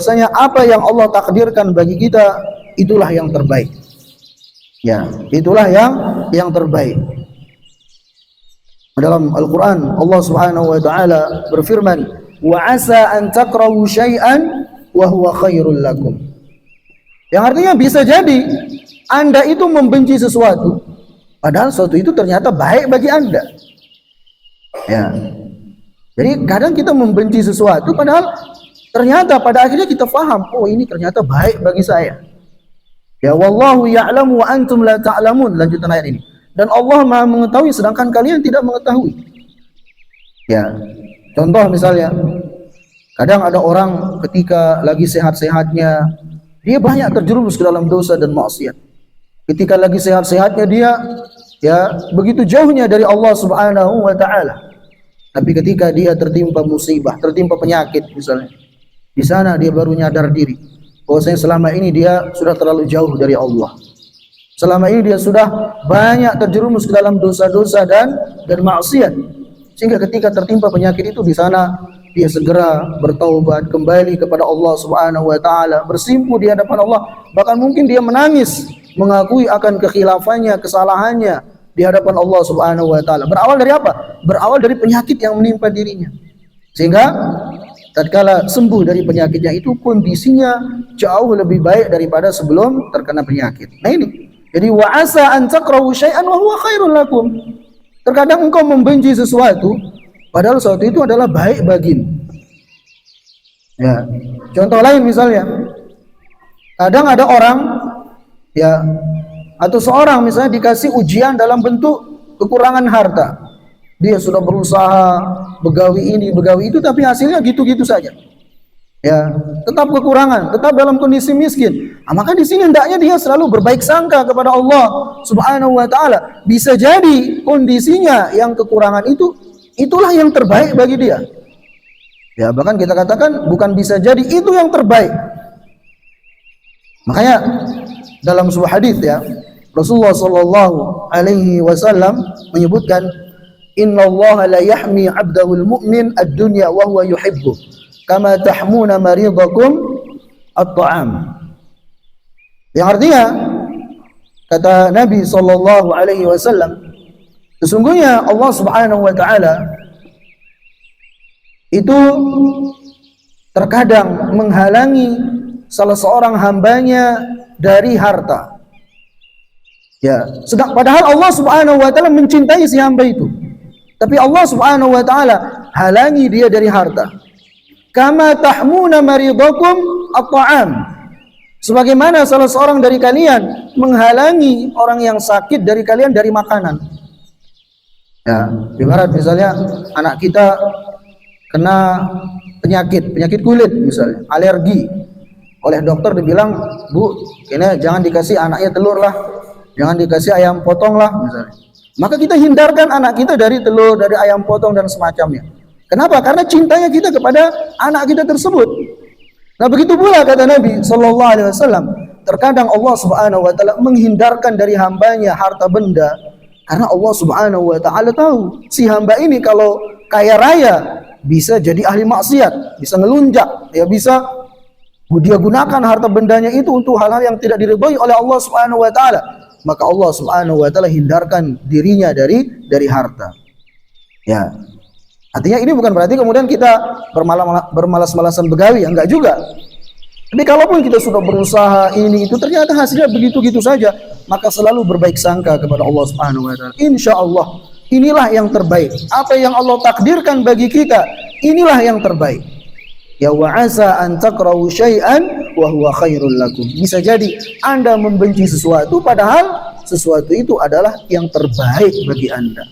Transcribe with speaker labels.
Speaker 1: bahwasanya apa yang Allah takdirkan bagi kita itulah yang terbaik. Ya, itulah yang terbaik. Dalam Al-Quran Allah Subhanahu wa taala berfirman, "Wa 'asa an takrahu syai'an wa huwa khairul lakum." Yang artinya bisa jadi Anda itu membenci sesuatu padahal sesuatu itu ternyata baik bagi Anda. Ya. Jadi kadang kita membenci sesuatu padahal ternyata pada akhirnya kita paham, oh ini ternyata baik bagi saya. Ya, wallahu ya'lamu wa antum la ta'lamun, lanjutan ayat ini. Dan Allah Maha mengetahui sedangkan kalian tidak mengetahui. Ya. Contoh misalnya, kadang ada orang ketika lagi sehat-sehatnya dia banyak terjerumus ke dalam dosa dan maksiat. Ketika lagi sehat-sehatnya dia ya begitu jauhnya dari Allah Subhanahu wa taala. Tapi ketika dia tertimpa musibah, tertimpa penyakit misalnya, di sana dia baru nyadar diri bahwasanya selama ini dia sudah terlalu jauh dari Allah. Selama ini dia sudah banyak terjerumus ke dalam dosa-dosa dan maksiat. Sehingga ketika tertimpa penyakit itu di sana dia segera bertaubat kembali kepada Allah Subhanahu wa taala, bersimpuh di hadapan Allah, bahkan mungkin dia menangis mengakui akan kekhilafannya, kesalahannya di hadapan Allah Subhanahu wa taala. Berawal dari apa? Berawal dari penyakit yang menimpa dirinya. Sehingga tatkala sembuh dari penyakitnya itu kondisinya jauh lebih baik daripada sebelum terkena penyakit. Nah ini. Jadi wa asa an takrahu syai'an wa huwa khairul lakum. Terkadang engkau membenci sesuatu padahal sesuatu itu adalah baik bagimu. Ya. Contoh lain misalnya, kadang ada orang ya atau seorang misalnya dikasih ujian dalam bentuk kekurangan harta. Dia sudah berusaha begawi ini, begawi itu tapi hasilnya gitu-gitu saja. Ya, tetap kekurangan, tetap dalam kondisi miskin. Maka di sini hendaknya dia selalu berbaik sangka kepada Allah Subhanahu wa taala. Bisa jadi kondisinya yang kekurangan itu itulah yang terbaik bagi dia. Ya, bahkan kita katakan bukan bisa jadi, itu yang terbaik. Makanya dalam sebuah hadis ya, Rasulullah sallallahu alaihi wasallam menyebutkan, "Innallaha la yahmi 'abdahul mu'min ad-dunya wa huwa yuhibbu kama tahmuna maridakum at-ta'am." Yang artinya kata Nabi sallallahu alaihi wasallam, sesungguhnya Allah Subhanahu wa taala itu terkadang menghalangi salah seorang hambanya dari harta. Ya, sedang padahal Allah Subhanahu wa taala mencintai si hamba itu. Tapi Allah Subhanahu wa taala halangi dia dari harta. Kama tahmuna maridakum at-ta'am. Sebagaimana salah seorang dari kalian menghalangi orang yang sakit dari kalian dari makanan. Ya, ibarat misalnya anak kita kena penyakit kulit misalnya, alergi. Oleh dokter dibilang, "Bu, ini jangan dikasih anaknya telur lah. Jangan dikasih ayam potong lah," misalnya. Maka kita hindarkan anak kita dari telur, dari ayam potong dan semacamnya. Kenapa? Karena cintanya kita kepada anak kita tersebut. Nah, begitu pula kata Nabi sallallahu alaihi wasallam, terkadang Allah Subhanahu wa taala menghindarkan dari hambanya harta benda karena Allah Subhanahu wa taala tahu si hamba ini kalau kaya raya bisa jadi ahli maksiat, bisa ngelunjak, ya bisa dia gunakan harta bendanya itu untuk hal-hal yang tidak diridhai oleh Allah Subhanahu wa taala. Maka Allah Subhanahu wa taala hindarkan dirinya dari harta. Ya. Artinya ini bukan berarti kemudian kita bermalas-malasan begawi, enggak juga. Tapi kalaupun kita sudah berusaha ini itu ternyata hasilnya begitu-gitu saja, maka selalu berbaik sangka kepada Allah Subhanahu wa taala. Insyaallah inilah yang terbaik. Apa yang Allah takdirkan bagi kita, inilah yang terbaik. Ya wa asa an takrahu syai'an wa huwa khairul lakum. Bisa jadi Anda membenci sesuatu padahal sesuatu itu adalah yang terbaik bagi Anda.